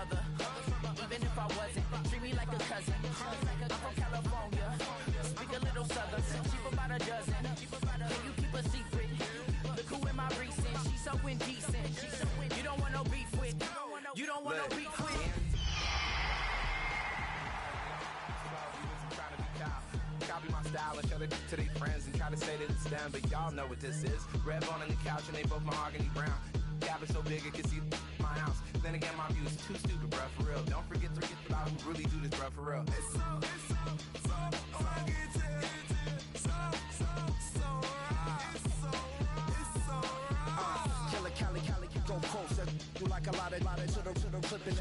another. Even if I wasn't, treat me like a cousin. I'm from California, speak a little southern. Cheap about a dozen. Can you keep a secret? Look who in my recent. She's so indecent. You don't want no beef with. You don't want no beef with. Copy my style and show it to their friends and try to say that it's them, but y'all know what this is. Red bone on the couch and they both mahogany brown. Cabin so big it can see my house. Then again, my view is too stupid, bruh, for real. Don't forget about who really do this, bruh, for real. It's so Cali, go closer. You like a lot of to the clipping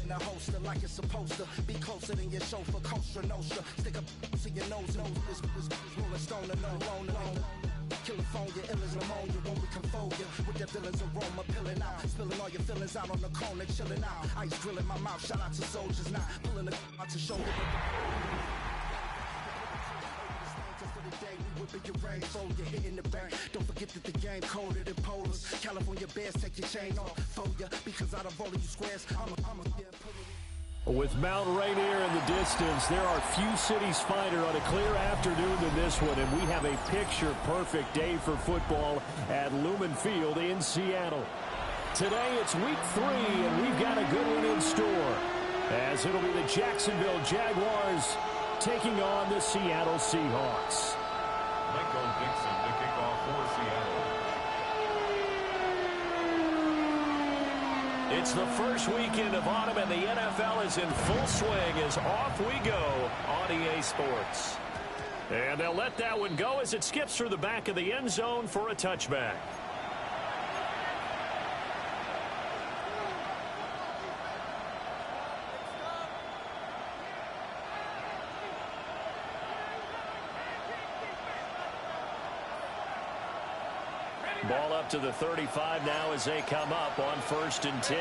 in the holster like it's supposed to be closer than your chauffeur, Costa Nostra. Stick up to your nose, this rolling stone and alone. California, ill as pneumonia when we can fold you with that villain's aroma, pilling out, spilling all your feelings out on the corner, chilling out. Ice grilling my mouth, shout out to soldiers, not pulling the out to shoulder. Your rain, fold your hit in the bank. Don't forget that the game colder than polars. California bears take your chain off for ya because out of all of you squares, I'm a With Mount Rainier in the distance, there are few cities finer on a clear afternoon than this one, and we have a picture-perfect day for football at Lumen Field in Seattle. Today it's week 3, and we've got a good one in store, as it'll be the Jacksonville Jaguars taking on the Seattle Seahawks. Michael Dixon to kick off for Seattle. It's the first weekend of autumn, and the NFL is in full swing as off we go on EA Sports. And they'll let that one go as it skips through the back of the end zone for a touchback. Ball up to the 35 now as they come up on 1st and 10.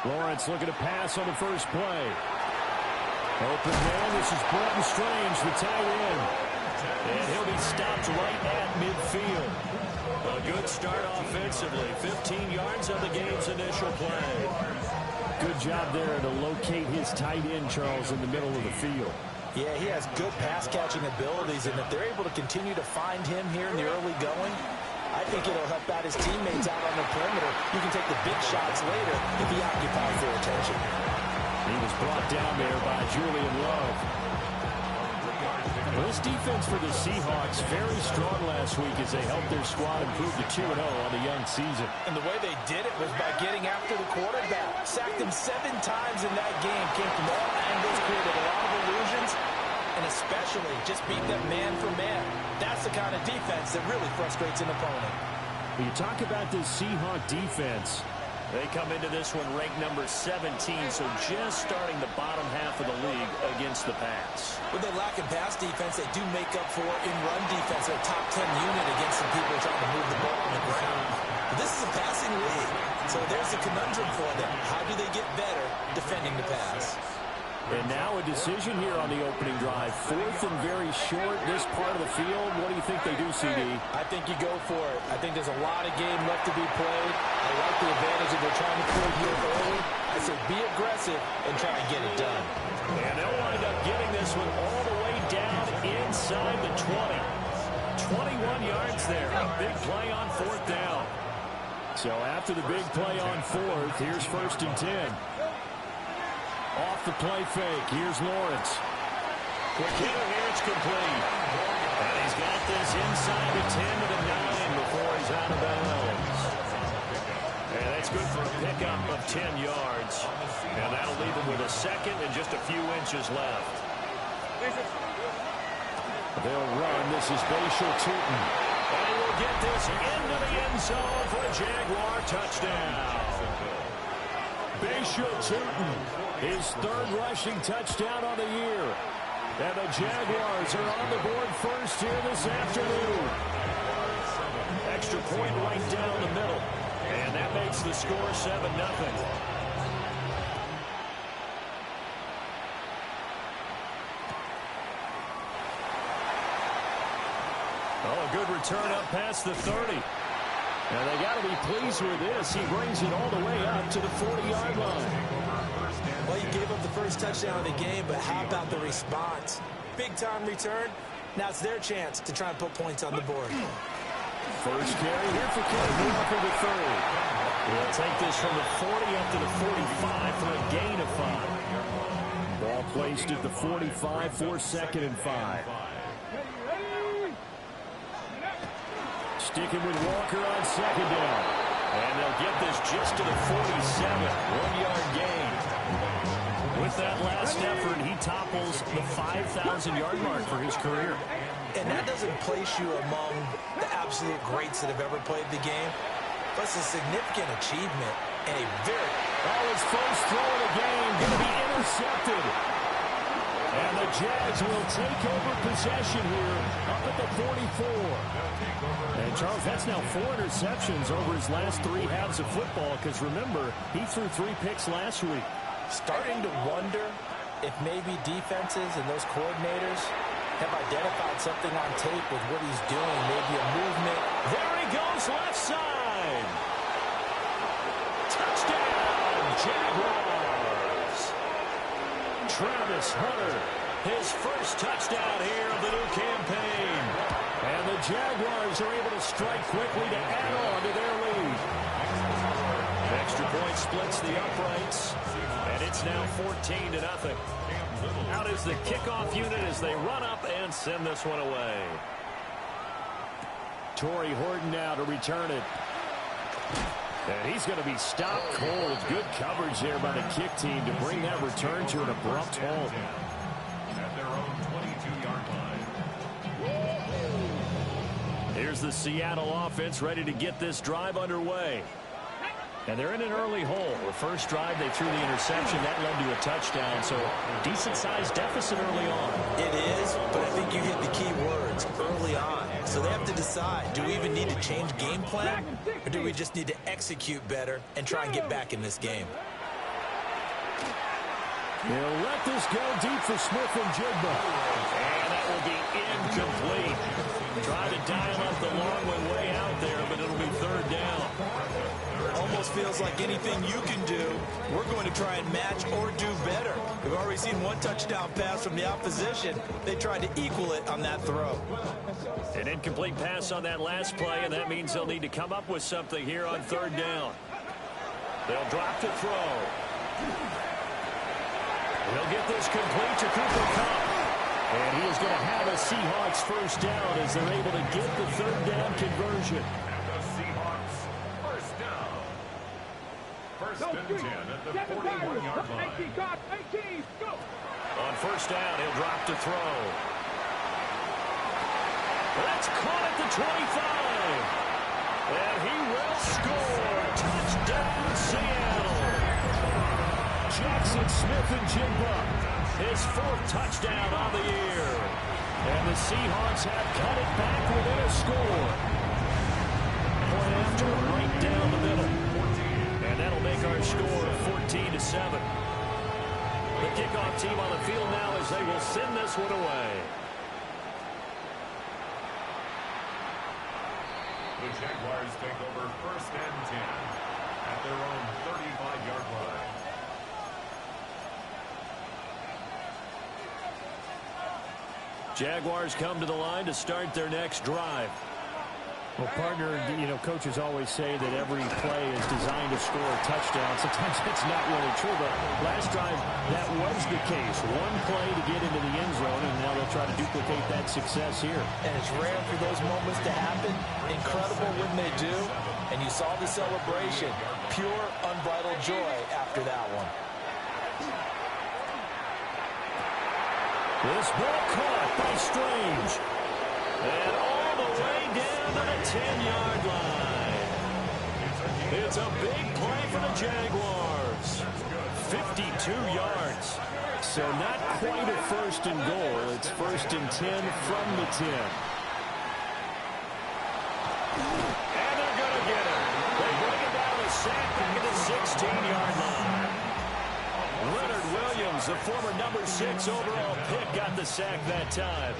Lawrence looking to pass on the first play. Open man, this is Brenton Strange, the tight end. And he'll be stopped right at midfield. A good start offensively. 15 yards on the game's initial play. Good job there to locate his tight end, Charles, in the middle of the field. Yeah, he has good pass-catching abilities, and if they're able to continue to find him here in the early going, I think it'll help out his teammates out on the perimeter. You can take the big shots later if he occupies their attention. He was brought down there by Julian Love. Well, this defense for the Seahawks very strong last week as they helped their squad improve to 2-0 on the young season. And the way they did it was by getting after the quarterback. Sacked him 7 times in that game. Came from all angles, created a lot of illusions, and especially just beat them man for man. That's the kind of defense that really frustrates an opponent. When you talk about this Seahawk defense, they come into this one ranked number 17, so just starting the bottom half of the league against the pass. With their lack of pass defense, they do make up for in run defense. They're a top 10 unit against some people trying to move the ball on the ground. But this is a passing league, so there's a conundrum for them. How do they get better defending the pass? And now a decision here on the opening drive. 4th and very short, this part of the field. What do you think they do, CD? I think you go for it. I think there's a lot of game left to be played. I like the advantage that they're trying to pull here early. I say be aggressive and try and get it done. And they'll wind up getting this one all the way down inside the 20. 21 yards there. A big play on 4th down. So after the big play on 4th, here's 1st and 10. Off the play fake. Here's Lawrence. Quick hitter here. It's complete. And he's got this inside the 10 to the 9 before he's out of bounds. And that's good for a pickup of 10 yards. And that'll leave him with a second and just a few inches left. They'll run. This is Bashal Tootin. And he will get this into the end zone for a Jaguar touchdown. Bashal Tootin, his 3rd rushing touchdown on the year. And the Jaguars are on the board first here this afternoon. Extra point right down the middle. And that makes the score 7-0. Oh, a good return up past the 30. And they got to be pleased with this. He brings it all the way up to the 40-yard line. Well, you gave up the first touchdown of the game, but how about the response? Big-time return. Now it's their chance to try and put points on the board. First carry here for Kennedy for the 30. We'll take this from the 40 up to the 45 for a gain of 5. Ball placed at the 45 for 2nd and 5. Sticking with Walker on 2nd down. And they'll get this just to the 47. 1-yard gain. With that last effort, he topples the 5,000-yard mark for his career. And that doesn't place you among the absolute greats that have ever played the game. But it's a significant achievement and a very... Oh, his first throw of the game going to be intercepted. And the Jags will take over possession here up at the 44. And, Charles, that's now 4 interceptions over his last 3 halves of football because, remember, he threw 3 picks last week. Starting to wonder if maybe defenses and those coordinators have identified something on tape with what he's doing, maybe a movement. There he goes, left side. Touchdown, Jaguars. Travis Hunter, his first touchdown here of the new campaign. And the Jaguars are able to strike quickly to add on to their lead. Extra point splits the uprights. And it's now 14-0. Out is the kickoff unit as they run up and send this one away. Torrey Horton now to return it. And he's going to be stopped cold. Good coverage there by the kick team to bring that return to an abrupt halt. At their own 22-yard line. Here's the Seattle offense ready to get this drive underway. And they're in an early hole. The first drive, they threw the interception. That led to a touchdown, so decent-sized deficit early on. It is, but I think you hit the key words, early on. So they have to decide, do we even need to change game plan, or do we just need to execute better and try and get back in this game? They'll let this go deep for Smith and Jigba. And that will be incomplete. Try to dial up the long way out there, but it'll be 3rd down. Almost feels like anything you can do, we're going to try and match or do better. We've already seen 1 touchdown pass from the opposition. They tried to equal it on that throw. An incomplete pass on that last play, and that means they'll need to come up with something here on 3rd down. They'll drop to throw. They'll get this complete to Cooper Kupp. And he is going to have a Seahawks first down as they're able to get the 3rd down conversion. The Seahawks first down. First and 10 at the 41-yard line. On first down, he'll drop to throw. That's caught at the 25. And he will score. Touchdown, Seattle. Jackson Smith-Njigba, his 4th touchdown of the year. And the Seahawks have cut it back within a score. Point after, right down the middle. And that'll make our score 14-7. The kickoff team on the field now as they will send this one away. The Jaguars take over first and 10 at their own 35-yard line. Jaguars come to the line to start their next drive. Well, partner, coaches always say that every play is designed to score a touchdown. Sometimes that's not really true, but last drive, that was the case. 1 play to get into the end zone, and now they'll try to duplicate that success here. And it's rare for those moments to happen. Incredible when they do. And you saw the celebration. Pure, unbridled joy after that one. This ball caught by Strange. And all the way down to the 10-yard line. It's a big play for the Jaguars. 52 yards. So not quite a first and goal. It's first and 10 from the 10. And they're going to get it. They bring it down the sack back at the 16-yard line. Leonard Williams, the former number 6 overall pick, got the sack that time.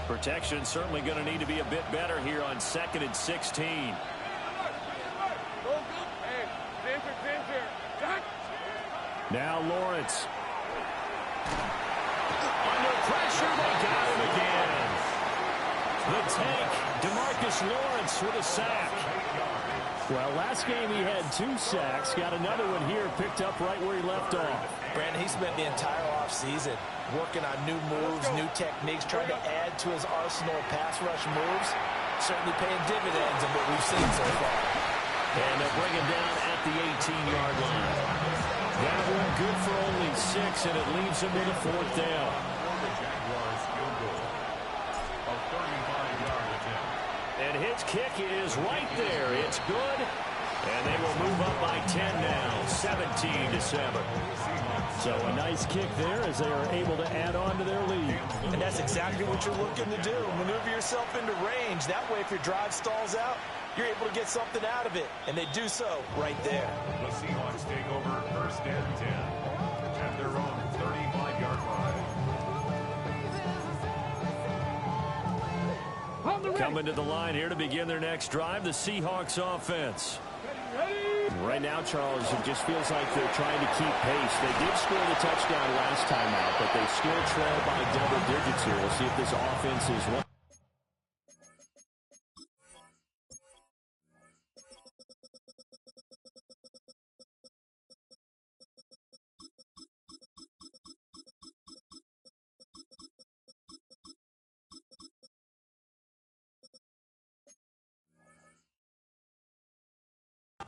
Protection certainly going to need to be a bit better here on 2nd and 16. Now Lawrence. Under pressure, they got him again. The tank, DeMarcus Lawrence with a sack. Well, last game he had 2 sacks. Got another one here, picked up right where he left off. Brandon, he spent the entire offseason working on new moves, new techniques, trying to add to his arsenal of pass rush moves. Certainly paying dividends in what we've seen so far. And they'll bring him down at the 18-yard line. That one good for only 6, and it leaves him with a 4th down. And his kick is right there. It's good. And they will move up by 10 now, 17-7. So a nice kick there as they are able to add on to their lead. And that's exactly what you're looking to do. Maneuver yourself into range. That way, if your drive stalls out, you're able to get something out of it. And they do so right there. The Seahawks take over 1st and 10 at their own 35-yard line. Coming to the line here to begin their next drive, the Seahawks offense. Right now, Charles, it just feels like they're trying to keep pace. They did score the touchdown last time out, but they still trail by double digits here. We'll see if this offense is one.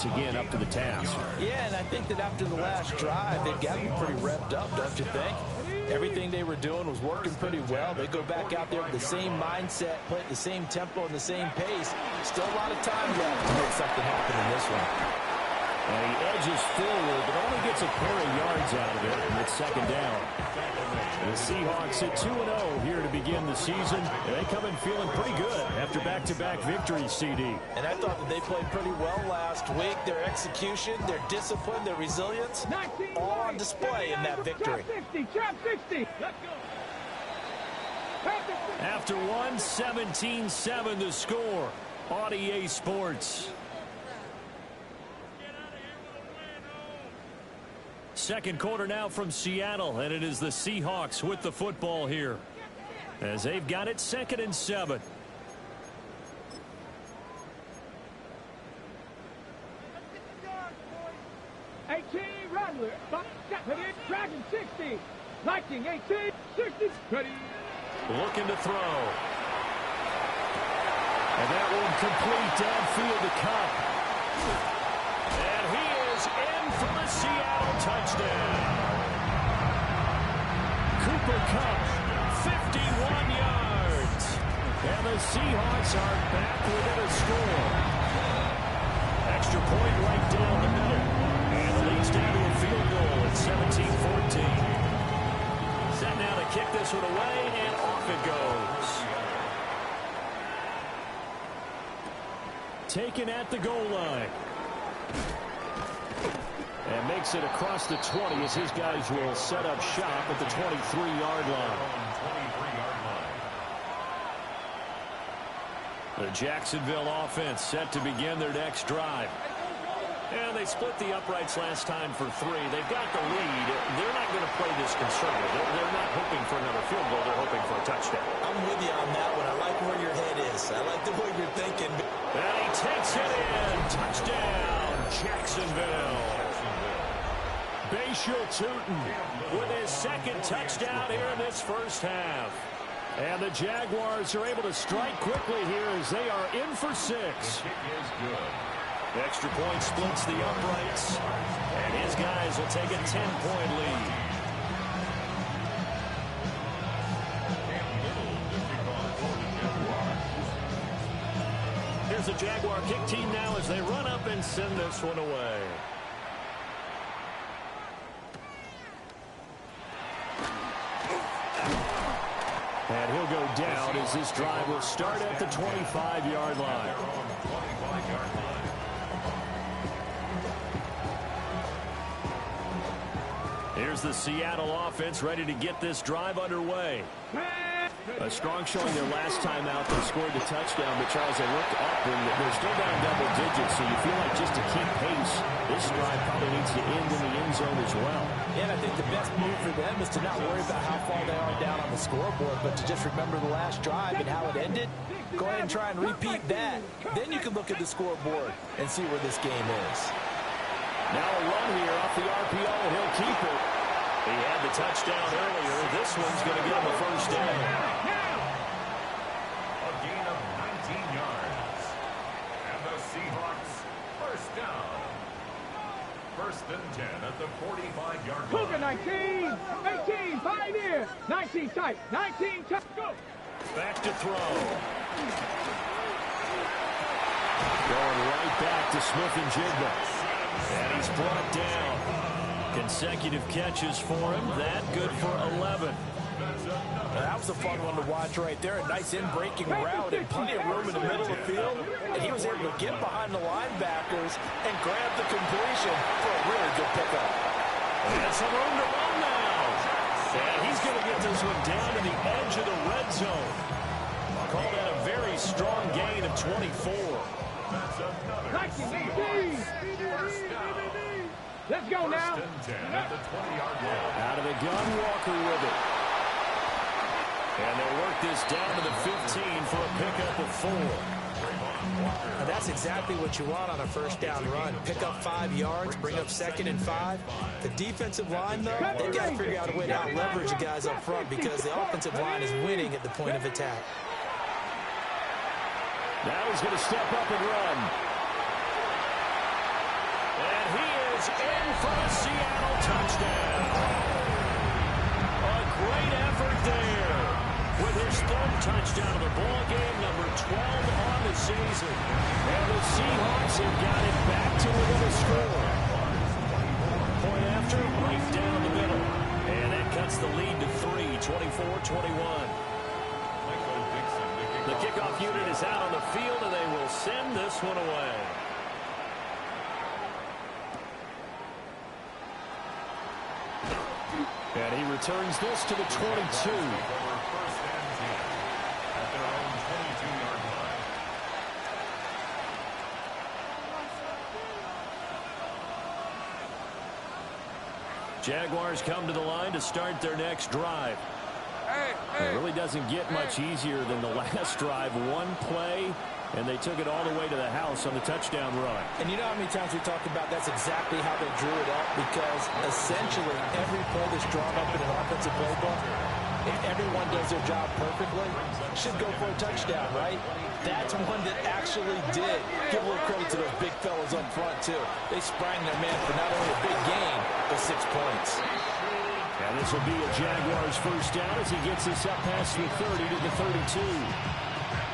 Again, up to the task. Yeah, and I think that after the last drive, they've got to be pretty revved up, don't you think? Everything they were doing was working pretty well. They go back out there with the same mindset, play at the same tempo and the same pace. Still a lot of time left to make something happen in this one. And he edges forward, but only gets a pair of yards out of it, and it's 2nd down. And the Seahawks at 2-0 here to begin the season. And they come in feeling pretty good after back-to-back victories, CD. And I thought that they played pretty well last week. Their execution, their discipline, their resilience, all on display in that victory. Trap 60. Let's go. After one, 17-7 the score. On EA Sports. Second quarter now from Seattle, and it is the Seahawks with the football here as they've got it 2nd and 7. Rattler, Dragon 60, Lightning 18, 60, ready. Looking to throw. And that one complete downfield to Cup. And he is in for the Seattle touchdown. Cooper Kupp, 51 yards. And the Seahawks are back within a score. Extra point right down the middle. And the lead's down to a field goal at 17-14. Set now to kick this one away, and off it goes. Taken at the goal line. And makes it across the 20 as his guys will set up shop at the 23-yard line. The Jacksonville offense set to begin their next drive. And they split the uprights last time for 3. They've got the lead. They're not going to play this conservative. They're not hoping for another field goal. They're hoping for a touchdown. I'm with you on that one. I like where your head is. I like the way you're thinking. And he takes it in. Touchdown, Jacksonville. Bashal Tootin with his second touchdown here in this first half. And the Jaguars are able to strike quickly here as they are in for 6. Extra point splits the uprights, and his guys will take a 10-point lead. Here's the Jaguar kick team now as they run up and send this one away. And he'll go down as this drive will start at the 25-yard line. Here's the Seattle offense ready to get this drive underway. A strong showing their last time out. They scored the touchdown, but Charles, they looked up and they're still down double digits, so you feel like just to keep pace, this drive probably needs to end in the end zone as well. Yeah, and I think the best move for them is to not worry about how far they are down on the scoreboard, but to just remember the last drive and how it ended. Go ahead and try and repeat that. Then you can look at the scoreboard and see where this game is. Now a run here off the RPO, and he'll keep it. He had the touchdown earlier. This one's going to get him a first down. A gain of 19 yards. And the Seahawks first down. First and 10 at the 45-yard line. Cougar 19, 18, Pioneer, 19 tight, 19 tight, go. Back to throw. Going right back to Smith and Jigba. And he's brought down. Consecutive catches for him. That good for 11. That was a fun one to watch right there. A nice in-breaking route and plenty of room in the middle of the field. And he was able to get behind the linebackers and grab the completion for a really good pickup. And some room to run now. And he's going to get this one down to the edge of the red zone. Call that a very strong gain of 24. Let's go now. Out of the gun, Walker with it. And they'll work this down to the 15 for a pickup of 4. And that's exactly what you want on a first down run. Pick up 5 yards, bring up 2nd and 5. The defensive line, though, they've got to figure out a way to out-leverage the guys up front because the offensive line is winning at the point of attack. Now he's going to step up and run. And he is in for a Seattle touchdown. A great effort there with his 3rd touchdown of the ball game, number 12 on the season. And the Seahawks have got it back to within a score. Point after, right down the middle. And that cuts the lead to 3, 24-21. The kickoff unit is out on the field, and they will send this one away. And he returns this to the 22. Jaguars come to the line to start their next drive. It really doesn't get much easier than the last drive. One play, and they took it all the way to the house on the touchdown run. And you know how many times we talked about that's exactly how they drew it up, because essentially every play that's drawn up in an offensive playbook, if everyone does their job perfectly, should go for a touchdown, right? That's one that actually did. Give a little credit to those big fellas up front, too. They sprang their man for not only a big gain, but 6 points. And this will be a Jaguars first down as he gets this up past the 30 to the 32.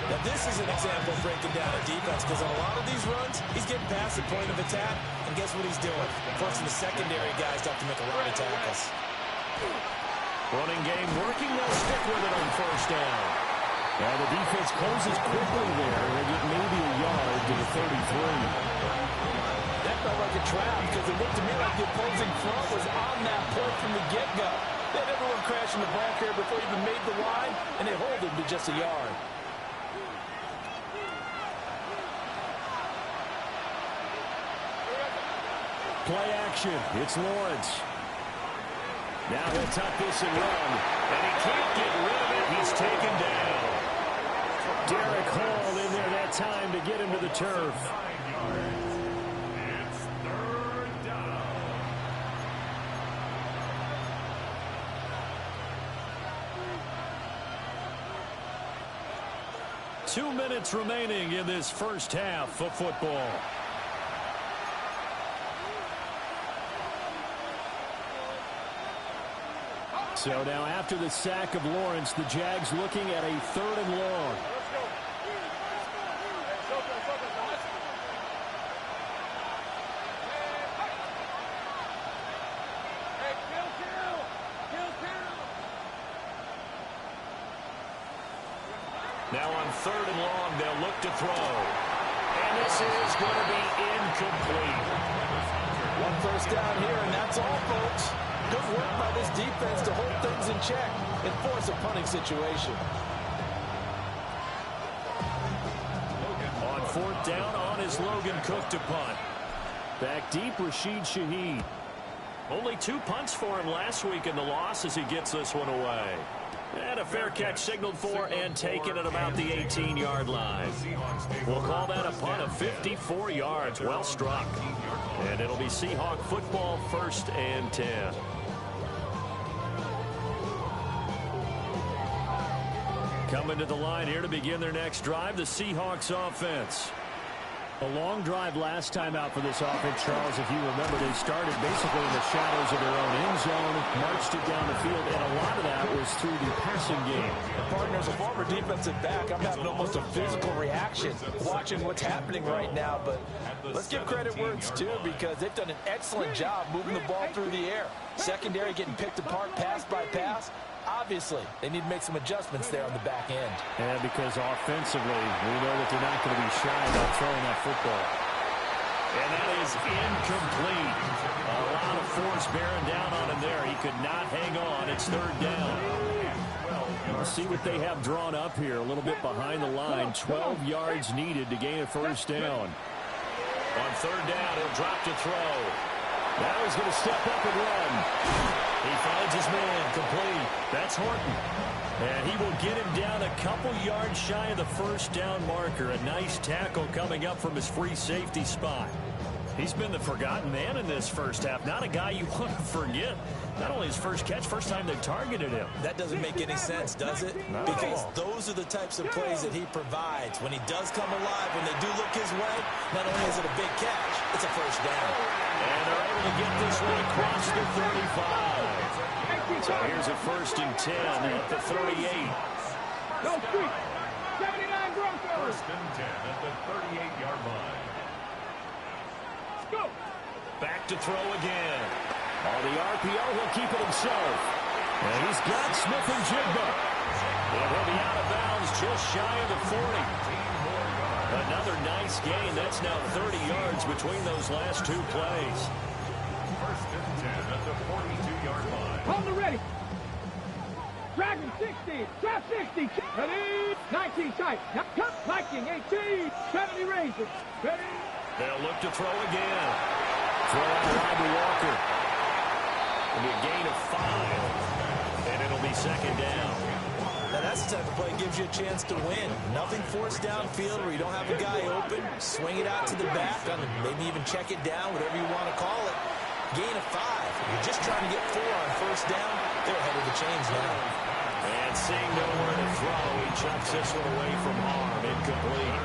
Now, this is an example of breaking down a defense, because on a lot of these runs, he's getting past the point of attack, and guess what he's doing? Forcing the secondary guys to have to make a lot of tackles. Running game working. They'll stick with it on first down. Now the defense closes quickly there. They get maybe a yard to the 33. That felt like a trap, because it looked to me like the opposing front was on that point from the get-go. They had everyone crashing the ball carrier before he even made the line, and they hold him to just a yard. Play action. It's Lawrence. Now he'll tuck this and run. And he can't get rid of it. He's taken down. Derek Hall in there that time to get him to the turf. It's 3rd down. Two minutes remaining in this first half of football. So now after the sack of Lawrence, the Jags looking at a 3rd and long. Now on 3rd and long, they'll look to throw. And this is going to be incomplete. One first down here, and that's all, folks. Good work by this defense to hold things in check. and force a punting situation. On fourth down, on is Logan Cook to punt. Back deep, Rashid Shaheed. Only 2 punts for him last week in the loss as he gets this one away. And a fair catch signaled for and taken at about the 18-yard line. We'll call that a punt of 54 yards. Well struck. And it'll be Seahawk football, 1st and 10. Coming to the line here to begin their next drive, the Seahawks offense. A long drive last time out for this offense, Charles. If you remember, they started basically in the shadows of their own end zone, marched it down the field, and a lot of that was through the passing game. Partner, as a former defensive back, I'm having almost a physical reaction watching what's happening right now. But let's give credit where it's due, because they've done an excellent job moving the ball through the air. Secondary getting picked apart pass by pass. Obviously, they need to make some adjustments there on the back end. Yeah, because offensively, we know that they're not going to be shy about throwing that football. And that is incomplete. A lot of force bearing down on him there. He could not hang on. It's 3rd down. We'll see what they have drawn up here. A little bit behind the line. 12 yards needed to gain a 1st down. On 3rd down, he'll drop to throw. Now he's going to step up and run. He finds his man, complete. That's Horton. And he will get him down a couple yards shy of the 1st down marker. A nice tackle coming up from his free safety spot. He's been the forgotten man in this first half. Not a guy you want to forget. Not only his first catch, first time they targeted him. That doesn't make any sense, does it? Because those are the types of plays that he provides. When he does come alive, when they do look his way, not only is it a big catch, it's a 1st down. And they're able to get this one across the 35. So here's a 1st and 10 at the 38. Go street. 79 Broncos. 1st and 10 at the 38-yard line. Go. Back to throw again. On the RPO, he'll keep it himself. And he's got Smith and Jigba. And he'll be out of bounds just shy of the 40. Another nice gain. That's now 30 yards between those last 2 plays. 1st and 10 at the 42-yard line. On the ready. Dragon 60. Trap 60. Ready. 19 tight. Cut. Viking 18. 70 Rangers. Ready. They'll look to throw again. Throw out wide to Walker. It'll be a gain of 5. And it'll be 2nd down. Now that's the type of play that gives you a chance to win. Nothing forced downfield where you don't have a guy open. Swing it out to the back. Maybe even check it down, whatever you want to call it. Gain of 5. You're just trying to get 4 on 1st down. They're ahead of the chains now. And seeing nowhere to throw, he chucks this one away from harm. Incomplete.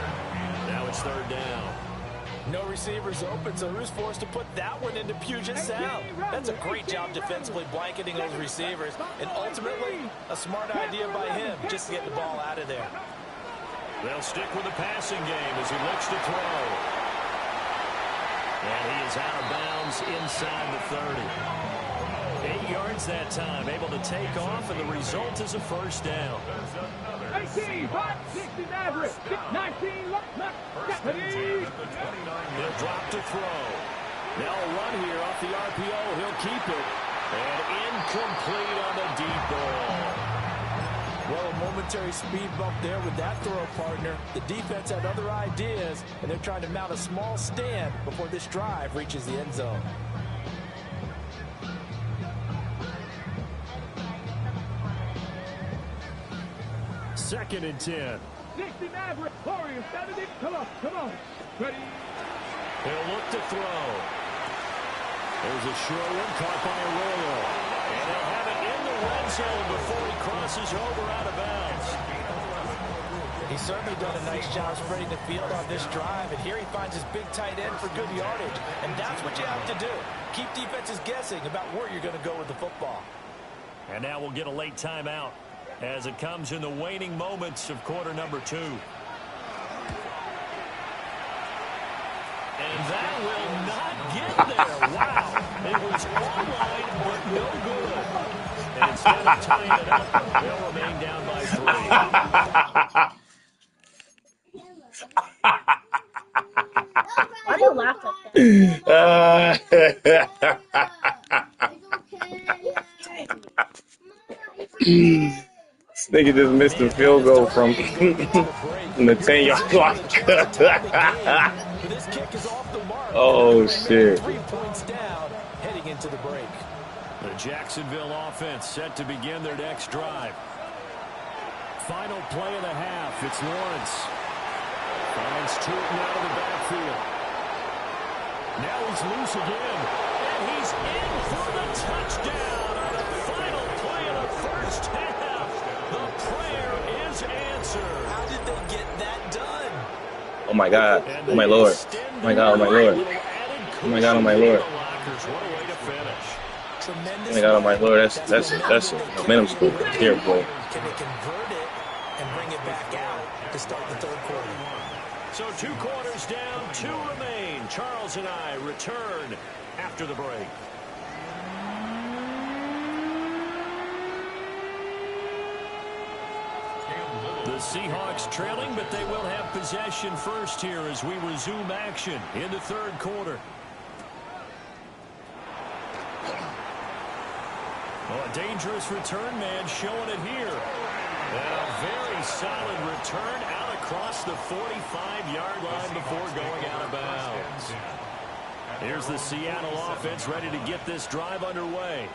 Now it's 3rd down. No receivers open, so who's forced to put that one into Puget Sound? That's a great job defensively blanketing those receivers, and ultimately a smart idea by him just to get the ball out of there. They'll stick with the passing game as he looks to throw. And he is out of bounds inside the 30. 8 yards that time, able to take off, and the result is a 1st down. 18, 5, 60 average. 19, left. He'll drop to throw. Now a run here off the RPO. He'll keep it. And incomplete on the deep ball. Well, a momentary speed bump there with that throw, partner. The defense had other ideas, and they're trying to mount a small stand before this drive reaches the end zone. Second and 10. 60 Maverick. Warriors 70. Come on. Ready. He'll look to throw. There's a short one caught by Arroyo. And he'll have it in the red zone before he crosses over out of bounds. He's certainly done a nice job spreading the field on this drive, and here he finds his big tight end for good yardage. And that's what you have to do. Keep defenses guessing about where you're going to go with the football. And now we'll get a late timeout as it comes in the waning moments of quarter number 2. And that will not get there. Wow. It was online, but no good. And instead of tying it up, they'll remain down by 3. Why do you laugh like that? This nigga just missed a field goal from the 10-yard line. Oh, shit. 3 points down heading into the break. The Jacksonville offense set to begin their next drive. Final play of the half. It's Lawrence. Finds Tootin out of the backfield. Now he's loose again. And he's in for the touchdown on the final play of the first half. The prayer is answered. How did they get that done? Oh, my God. Oh, my Lord. Oh, my God. Oh, my Lord. Oh, my God. Oh, my Lord. Oh, my God. Oh, my Lord. That's a momentum score here, boy. Can they convert it and bring it back out to start the third quarter? So 2 quarters down, 2 remain. Charles and I return after the break. The Seahawks trailing, but they will have possession first here as we resume action in the third quarter. Oh, a dangerous return man showing it here. And a very solid return out across the 45-yard line before going out of bounds. Here's the Seattle offense ready to get this drive underway.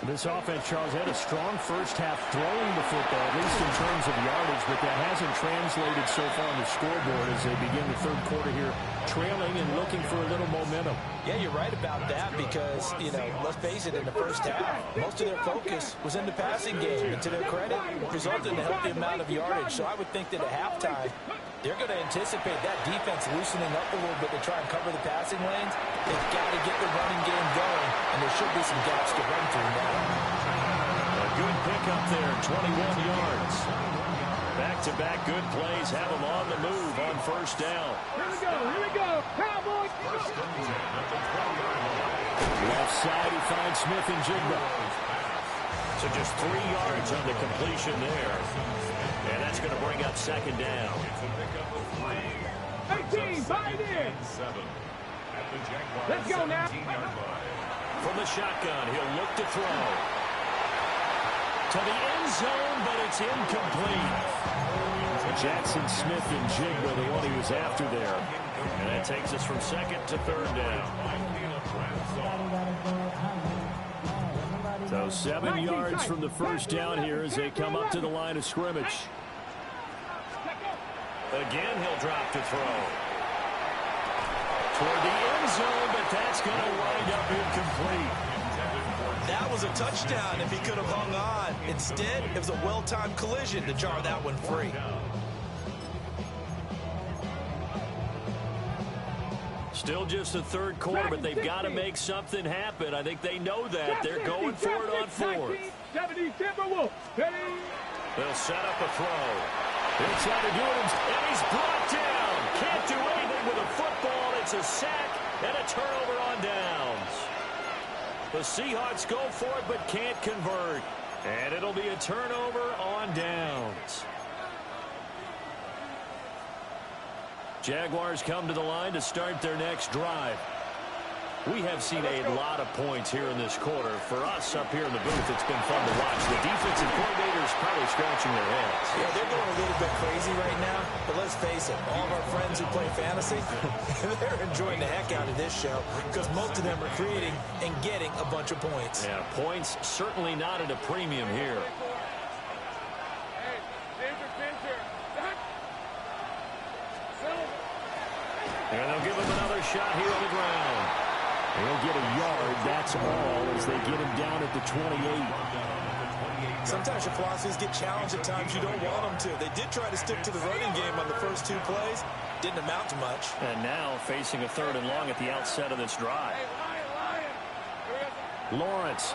This offense, Charles, had a strong first half throwing the football, at least in terms of yardage, but that hasn't translated so far on the scoreboard as they begin the third quarter here, trailing and looking for a little momentum. Yeah, you're right about that because, you know, let's face it, in the first half, most of their focus was in the passing game. And to their credit, resulted in a healthy amount of yardage. So I would think that at halftime, they're going to anticipate that defense loosening up a little bit to try and cover the passing lanes. They've got to get the running game going, and there should be some gaps to run through now. A good pickup there, 21 yards. Back-to-back good plays have them on the move on first down. Here we go, Cowboys! Left side, he finds Smith and Jigba. So just 3 yards on the completion there. And that's going to bring up second down. 18, bind in! Let's go now. From the shotgun, he'll look to throw. To the end zone, but it's incomplete. Jackson Smith and Jigba, the one he was after there. And that takes us from second to third down. So 7 yards from the first down here as they come up to the line of scrimmage. Again, he'll drop to throw. Toward the end zone, but that's going to wind up incomplete. That was a touchdown if he could have hung on. Instead, it was a well-timed collision to jar that one free. Still just the third quarter, but they've got to make something happen. I think they know that. They're going for it on fourth. They'll set up a throw. He'll try to do it, and he's brought down. Can't do anything with a football. It's a sack and a turnover on downs. The Seahawks go for it, but can't convert. And it'll be a turnover on downs. Jaguars come to the line to start their next drive. We have seen a lot of points here in this quarter. For us up here in the booth, it's been fun to watch. The defensive coordinators probably scratching their heads. Yeah, they're going a little bit crazy right now. But let's face it, all of our friends who play fantasy, they're enjoying the heck out of this show because most of them are creating and getting a bunch of points. Yeah, points certainly not at a premium here. And they'll give him another shot here on the ground. He'll get a yard, that's all, as they get him down at the 28. Sometimes your philosophies get challenged at times you don't want them to. They did try to stick to the running game on the first 2 plays. Didn't amount to much. And now facing a 3rd and long at the outset of this drive. Lawrence.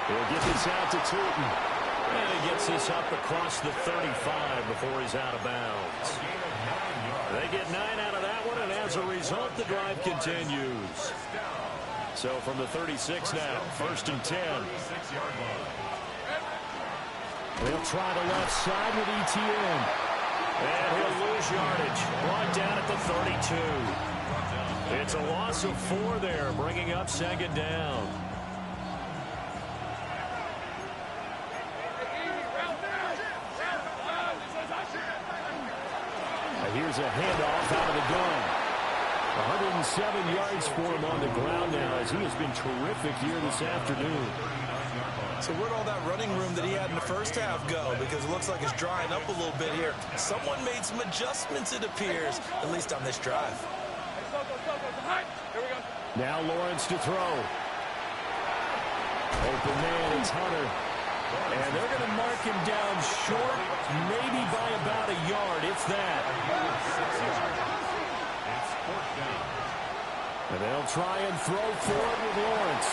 He'll get this out to Tootin. And he gets this up across the 35 before he's out of bounds. They get 9 out of that one, and as a result, the drive continues. So from the 36 now, 1st and 10. They'll try the left side with ETN. And he'll lose yardage. Brought down at the 32. It's a loss of 4 there, bringing up 2nd down. here's a handoff out of the gun. 107 yards for him on the ground now as he has been terrific here this afternoon. So where'd all that running room that he had in the first half go? Because it looks like it's drying up a little bit here. Someone made some adjustments, it appears, at least on this drive. Now Lawrence to throw. Open man, it's Hunter. And they're going to mark him down short, maybe by about a yard, if that. And they'll try and throw for it with Lawrence.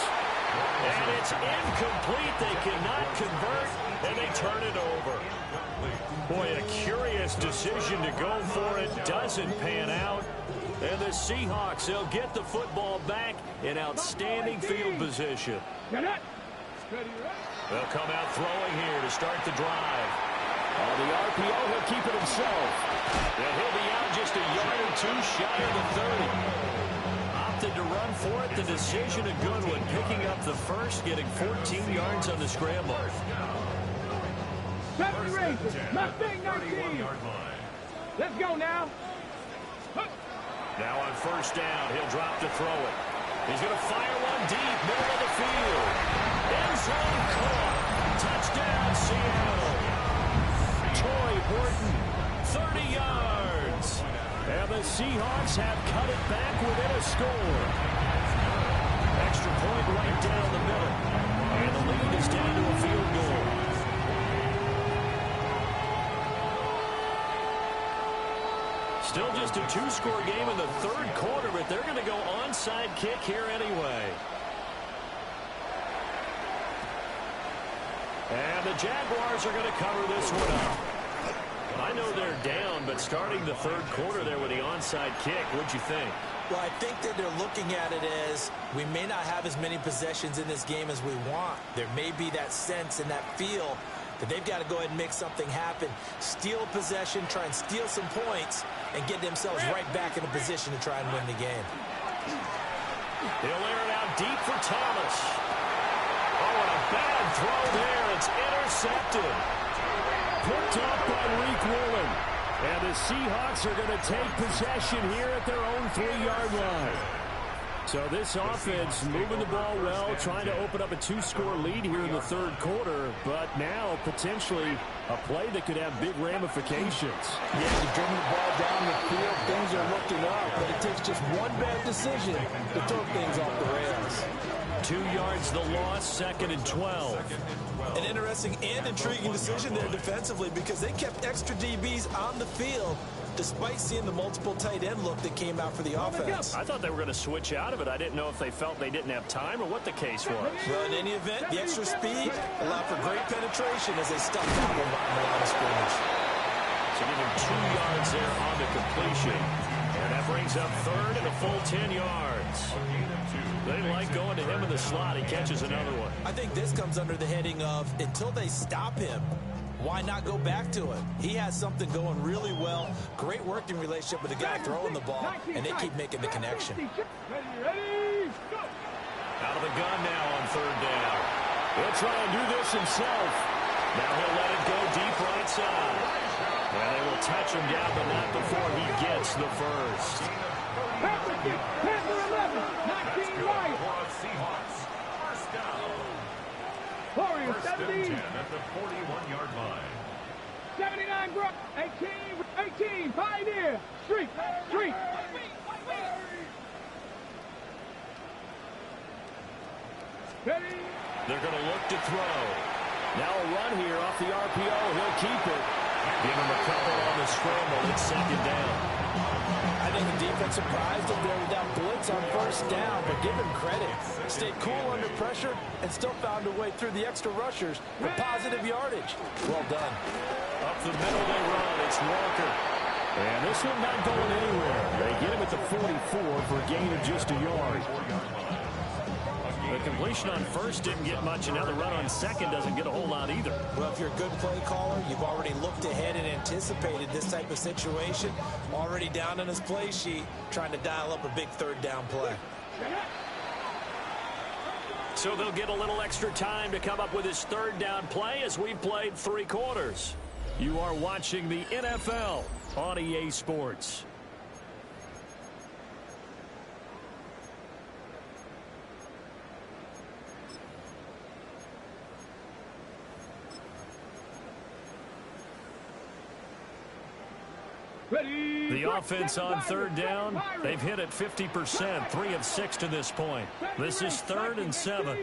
And it's incomplete. They cannot convert, and they turn it over. Boy, a curious decision to go for it. Doesn't pan out. And the Seahawks, they'll get the football back in outstanding field position. They'll come out throwing here to start the drive. On the RPO, he'll keep it himself. And he'll be out just a yard or two shy of the 30. Opted to run for it. The decision a good one. Picking up the first, getting 14 yards on the scramble. 70 Rangers, Mustang 19. Let's go now. Now on first down, he'll drop to throw it. He's going to fire one deep, middle of the field. End zone caught. Touchdown, Seattle. Toy Horton, 30 yards. And the Seahawks have cut it back within a score. Extra point right down the middle. And the lead is down to a field goal. Still just a two-score game in the third quarter, but they're going to go onside kick here anyway. And the Jaguars are going to cover this one up. I know they're down, but starting the third quarter there with the onside kick, what'd you think? Well, I think that they're looking at it as we may not have as many possessions in this game as we want. There may be that sense and that feel that they've got to go ahead and make something happen. Steal possession, try and steal some points, and get themselves right back in a position to try and win the game. They'll air it out deep for Thomas. Oh, and a bad throw there. It's intercepted. Picked up by Reek Woolen. And the Seahawks are going to take possession here at their own 3-yard line. So this offense moving the ball well, trying to open up a two-score lead here in the third quarter, but now potentially a play that could have big ramifications. Yeah, you've driven the ball down the field, things are looking up, but it takes just one bad decision to throw things off the rails. 2 yards the loss, 2nd and 12. An interesting and intriguing decision there defensively because they kept extra DBs on the field despite seeing the multiple tight end look that came out for the offense. I thought they were going to switch out of it. I didn't know if they felt they didn't have time or what the case was. Well, in any event, the extra speed allowed for great penetration as they stuffed out the line of scrimmage. So give him 2 yards there on the completion. And that brings up third and a full 10 yards. They like going to him in the slot. He catches another one. I think this comes under the heading of until they stop him, why not go back to it? He has something going really well. Great working relationship with the guy throwing the ball, and they keep making the connection. Out of the gun now on third down. He'll try and do this himself. Now he'll let it go deep right side. And they will touch him down, but not before he gets the first. Panther 11, 19 right. First down. Warriors First and 70. 10 at the 41-yard line. 79 Brook, 18, Pioneer, Street. Ready? They're going to look to throw. Now a run here off the RPO. He'll keep it. Give him a couple on the scramble. It's 2nd down. I think the defense surprised him there with that blitz on first down, but give him credit. Stayed cool under pressure and still found a way through the extra rushers for positive yardage. Well done. Up the middle they run. It's Walker. And this one not going anywhere. They get him at the 44 for a gain of just a yard. The completion on first didn't get much, and now the run on second doesn't get a whole lot either. Well, if you're a good play caller, you've already looked ahead and anticipated this type of situation. Already down on his play sheet, trying to dial up a big third down play. So they'll get a little extra time to come up with his third down play as we've played 3 quarters. You are watching the NFL on EA Sports. The offense on third down, they've hit it 50%, 3 of 6 to this point. This is 3rd and 7.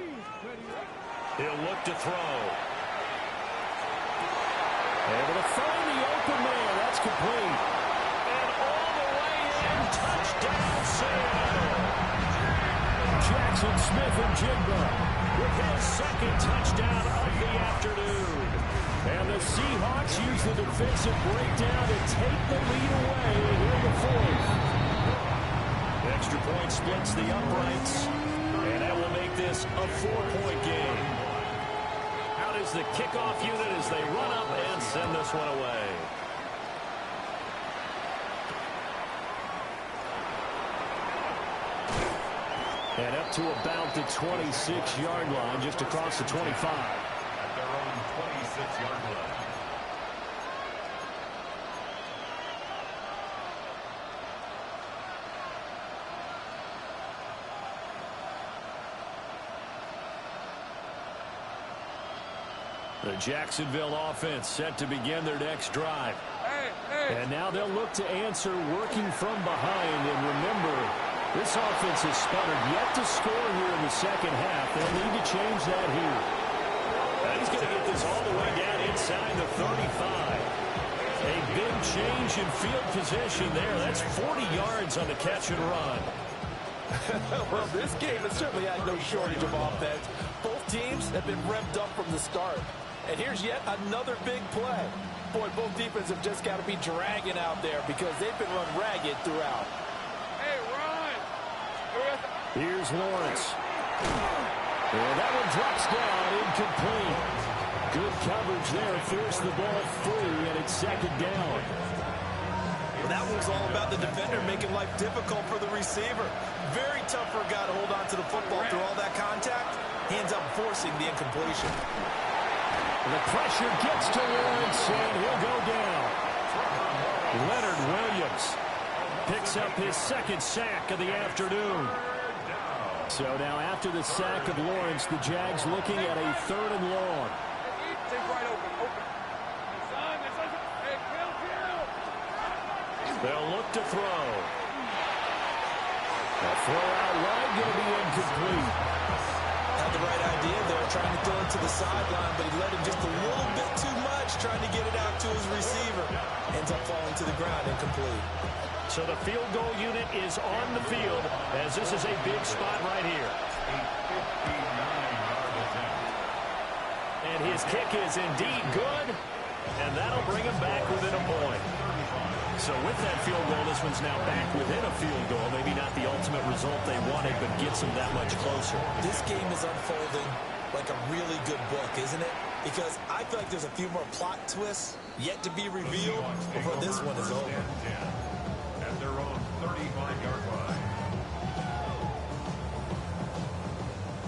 He'll look to throw. Able to find the open man. That's complete. And all the way in, touchdown Seattle. Jackson Smith-Njigba with his 2nd touchdown of the afternoon. And the Seahawks use the defensive breakdown to take the lead away here in the 4th. Extra point splits the uprights, and that will make this a 4-point game. Out is the kickoff unit as they run up and send this one away. And up to about the 26-yard line, just across the 25. At their own 26-yard line. The Jacksonville offense set to begin their next drive. And now they'll look to answer working from behind. And remember, this offense has sputtered yet to score here in the second half. They'll need to change that here. And he's going to get this all the way down inside the 35. A big change in field position there. That's 40 yards on the catch and run. Well, this game has certainly had no shortage of offense. Both teams have been revved up from the start. And here's yet another big play. Boy, both defenses have just got to be dragging out there because they've been run ragged throughout. Hey, Ron! Here's Lawrence. And that one drops down, incomplete. Good coverage there, forced the ball free, and it's 2nd down. Well, that one's all about the defender making life difficult for the receiver. Very tough for a guy to hold on to the football through all that contact. He ends up forcing the incompletion. The pressure gets to Lawrence, and he'll go down. Leonard Williams picks up his 2nd sack of the afternoon. So now after the sack of Lawrence, the Jags looking at a 3rd and long. They'll look to throw. The throw out wide going to be incomplete. Had the right idea there, trying to throw it to the sideline, but he led him just a little bit too much, trying to get it out to his receiver. Ends up falling to the ground, incomplete. So the field goal unit is on the field, as this is a big spot right here. And his kick is indeed good, and that'll bring him back within a point. So with that field goal, this one's now back within a field goal. Maybe not the ultimate result they wanted, but gets them that much closer. This game is unfolding like a really good book, isn't it? Because I feel like there's a few more plot twists yet to be revealed before this one is over. At their own 35-yard line.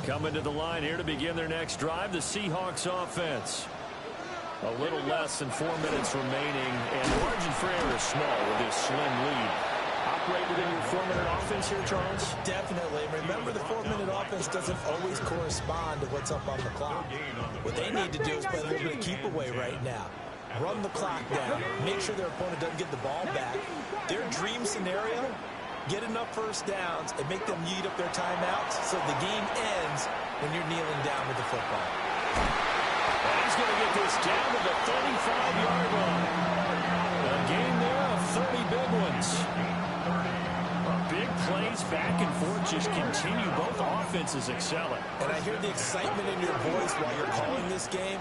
Coming to the line here to begin their next drive, the Seahawks offense. A little less than 4 minutes remaining, and the margin for error is small with this slim lead. Operate within your 4-minute offense here, Charles? Definitely. Remember, the 4-minute offense doesn't always correspond to what's up on the clock. What they need to do is play a little bit of keep away right now. Run the clock down. Make sure their opponent doesn't get the ball back. Their dream scenario, get enough first downs and make them eat up their timeouts so the game ends when you're kneeling down with the football. And he's going to get this down to the 35-yard line. A game there of 30 big ones. Big plays back and forth just continue. Both offenses excelling. And I hear the excitement in your voice while you're calling this game.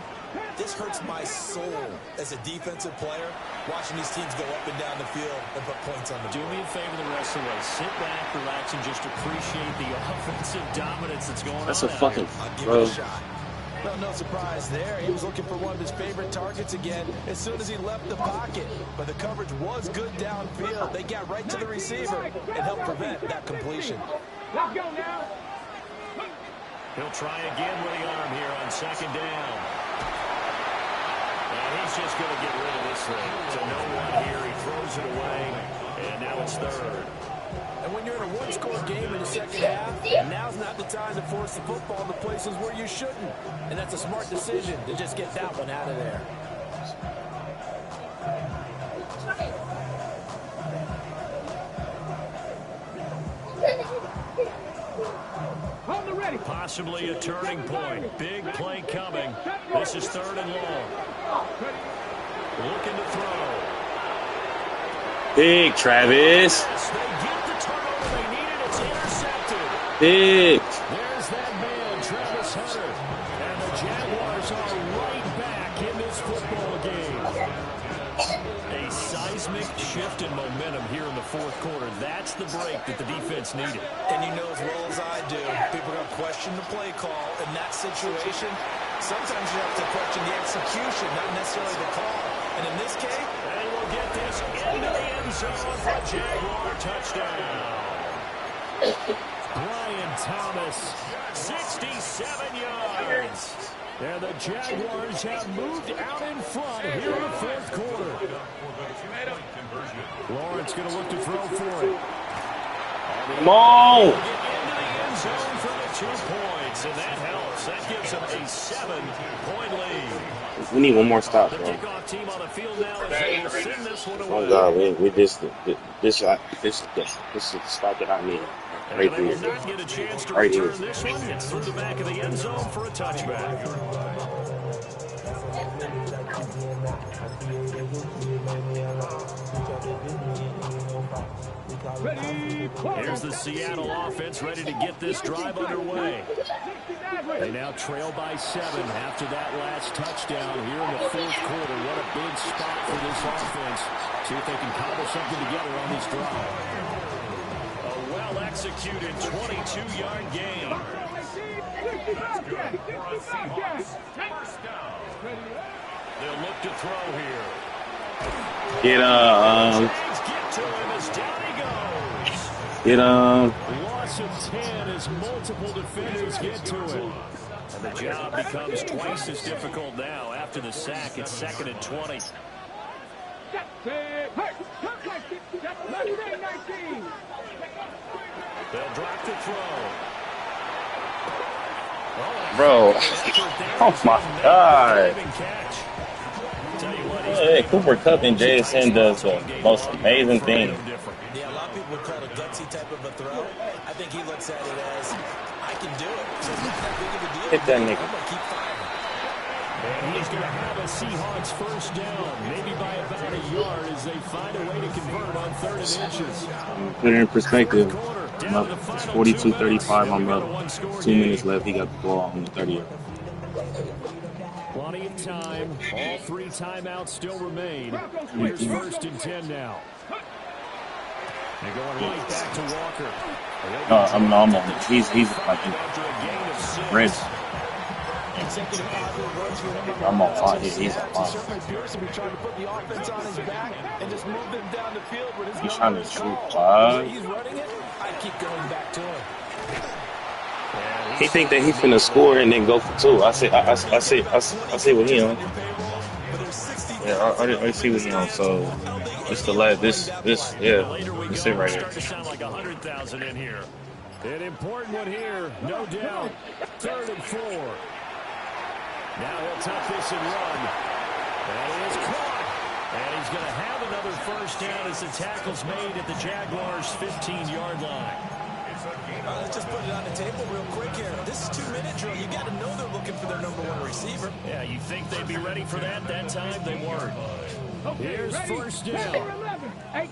This hurts my soul as a defensive player, watching these teams go up and down the field and put points on the board. Do me a favor the rest of the way. Sit back, relax, and just appreciate the offensive dominance that's going on. That's a fucking throw. Well, no surprise there. He was looking for one of his favorite targets again as soon as he left the pocket. But the coverage was good downfield. They got right to the receiver and helped prevent that completion. Let's go now. He'll try again with the arm here on 2nd down. And he's just going to get rid of this thing. So no one here. He throws it away, and now it's third. And when you're in a one-score game in the second half, now's not the time to force the football in the places where you shouldn't. And that's a smart decision to just get that one out of there. Possibly a turning point. Big play coming. This is third and long. Looking to throw. Big, Travis. They get the turnover they needed. It's intercepted. Big. There's that man, Travis Hunter. And the Jaguars are right back in this football game. A seismic shift in momentum here in the fourth quarter. That's the break that the defense needed. And you know as well as I do, people are going to question the play call in that situation. Sometimes you have to question the execution, not necessarily the call. And in this case, they will get this into the end zone for a Jaguar touchdown. Brian Thomas, 67 yards. And the Jaguars have moved out in front here in the fourth quarter. Lawrence going to look to throw for it. Come on. Get into the end zone for the 2 points, and that helps. That gives them a 7-point lead. We need one more stop, The bro. kickoff team on the field now as they will send this one away. Oh God, this is the stop that I need. Right They will here. not get a chance to Right return here. this one. It's through the back of the end zone for a touchback. Here's the Seattle offense ready to get this drive underway. They now trail by 7 after that last touchdown here in the fourth quarter. What a big spot for this offense. See if they can cobble something together on this drive. A well-executed 22-yard gain. They'll look to throw here. Get Get to him as down he goes. Get Loss of 10 as multiple defenders get to it. And the job becomes twice as difficult now. After the sack, it's 2nd and 20. They'll drop the throw. bro. Oh my God. Hey, Cooper Kupp and JSN does the most amazing thing. Yeah, a lot of people would call it a gutsy type of a throw. I think he looks at it as, I can do it. So it's not that big of a deal. Hit that nigga. I'm going to keep firing. And he's going to have a Seahawks first down, maybe by about a yard as they find a way to convert on 3rd and inches. Put it in perspective. I'm up. It's 42-35. I'm up. 2 minutes left. He got the ball on the 30. Plenty of time. All 3 timeouts still remain. Here's 1st and 10 now. They're going right back to Walker. I'm on him. He's like red. I'm on fire. He's on fire. He's trying to shoot. He's running it. I keep going back to him. He think that he finna score and then go for 2. I see what he on. Yeah, I see what he on. So it's the last. This yeah. It's it right here. Start to sound like 100,000 in here. An important one here, no doubt. 3rd and 4. Now he'll tuck this and run. And he is caught. And he's going to have another first down as the tackle's made at the Jaguars' 15-yard line. Let's just put it on the table real quick here. This is 2-minute drill. You got to know they're looking for their number 1 receiver. Yeah, you think they'd be ready for that? That time they weren't. Here's Ready? first down. 11, 18,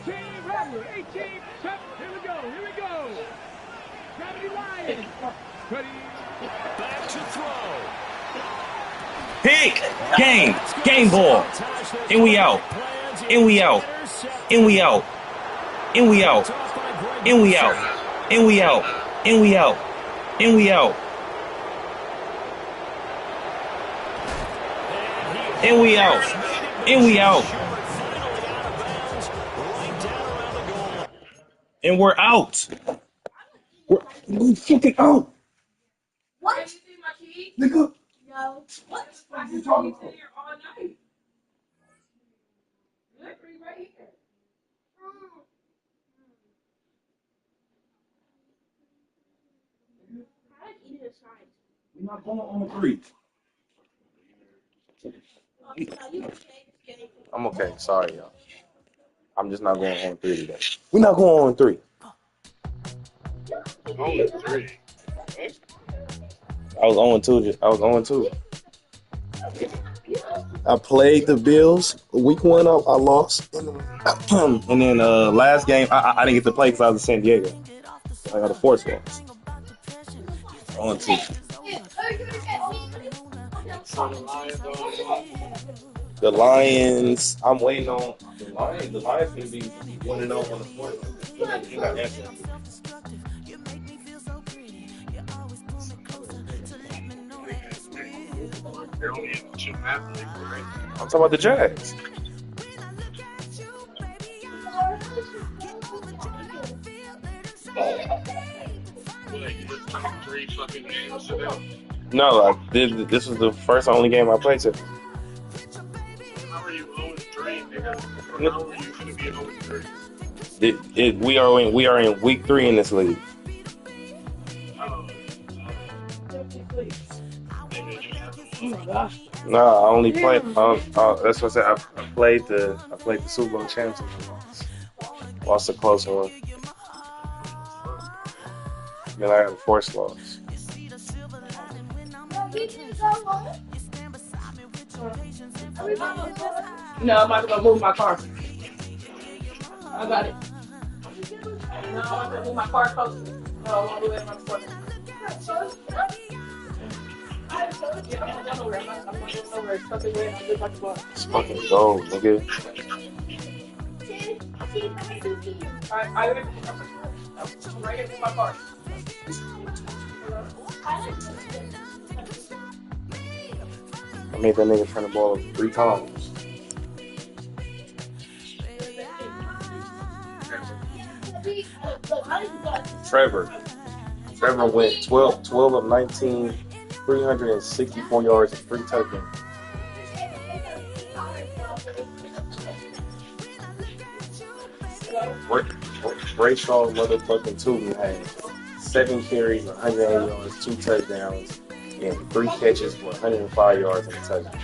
ready, 18, set, here we go. Gravity Lions, ready. Back to throw. Pick! Game ball. And we out. And we out. And we out. And we out. And we out. And we out. And we out. And we out. And we out. And we out. And we're out. We're fucking out. What? Did you see my key? Nigga. No. What? I just been here all night. We're not going on 3. I'm okay. Sorry, y'all. I'm just not going on 3 today. We're not going on 3. Only 3. I was on 2. I was on 2. I played the Bills. Week 1, I lost. And then last game, I didn't get to play because I was in San Diego. I got a force loss. On 2. The Lions, I'm waiting on the Lions. The Lions can be 1-0 on the fourth. He got answered. I'm talking about the Jags. No, this was the first and only game I played today. How are you 0-3, nigga? How are you going to be 0-3? We are in week 3 in this league. No, I only played. That's what I said. I played the Super Bowl champs and lost a close one. Then I got a force loss. No, I'm about to go move my car. I got it. No, I'm going to move my car closer. No, I want to move it in my car. It's fucking gold, nigga. I'm right here with my car. I made that nigga turn the ball 3 times. Trevor went 12 of 19, 364 yards and 3 touchdowns. Brayshaw motherfucking Tootin had 7 carries, 180 yards, 2 touchdowns, and 3 catches for 105 yards and a touchdown.